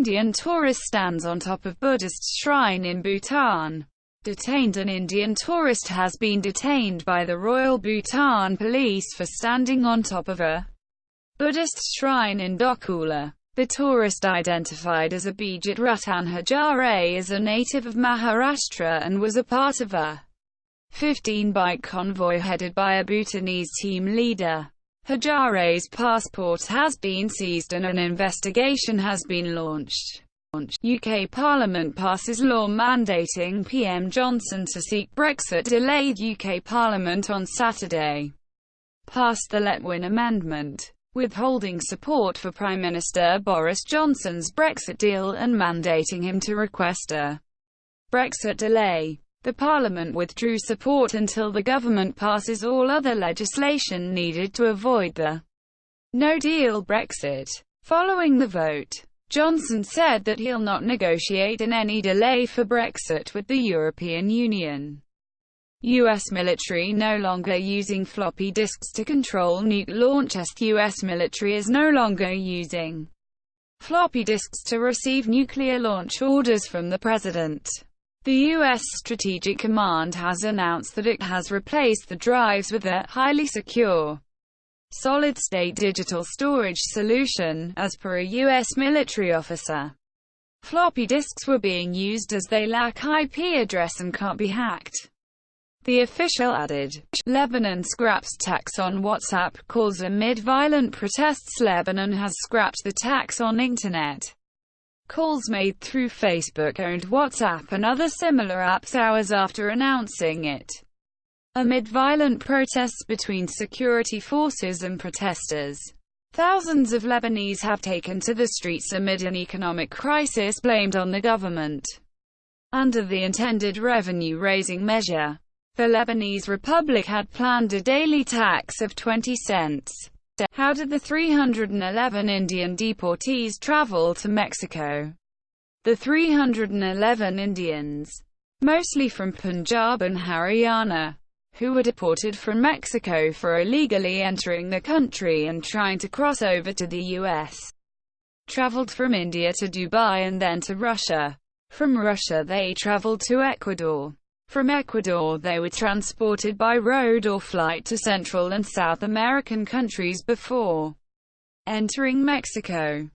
Indian tourist stands on top of Buddhist shrine in Bhutan. Detained. An Indian tourist has been detained by the Royal Bhutan Police for standing on top of a Buddhist shrine in Dochula. The tourist, identified as Abhijit Ratan Hajare, is a native of Maharashtra and was a part of a 15-bike convoy headed by a Bhutanese team leader. Hajare's passport has been seized and an investigation has been launched. UK Parliament passes law mandating PM Johnson to seek Brexit. Delayed. UK Parliament on Saturday passed the Letwin amendment, withholding support for Prime Minister Boris Johnson's Brexit deal and mandating him to request a Brexit delay. The Parliament withdrew support until the government passes all other legislation needed to avoid the no-deal Brexit. Following the vote, Johnson said that he'll not negotiate in any delay for Brexit with the European Union. U.S. military no longer using floppy disks to control nuke launches. U.S. military is no longer using floppy disks to receive nuclear launch orders from the president. The U.S. Strategic Command has announced that it has replaced the drives with a highly secure, solid-state digital storage solution, as per a U.S. military officer. Floppy disks were being used as they lack IP address and can't be hacked. The official added. Lebanon scraps tax on WhatsApp calls amid violent protests. Lebanon has scrapped the tax on internet calls made through Facebook-owned WhatsApp and other similar apps hours after announcing it. Amid violent protests between security forces and protesters, thousands of Lebanese have taken to the streets amid an economic crisis blamed on the government. Under the intended revenue-raising measure, the Lebanese Republic had planned a daily tax of 20 cents. How did the 311 Indian deportees travel to Mexico? The 311 Indians, mostly from Punjab and Haryana, who were deported from Mexico for illegally entering the country and trying to cross over to the U.S., traveled from India to Dubai and then to Russia. From Russia they traveled to Ecuador. From Ecuador they were transported by road or flight to Central and South American countries before entering Mexico.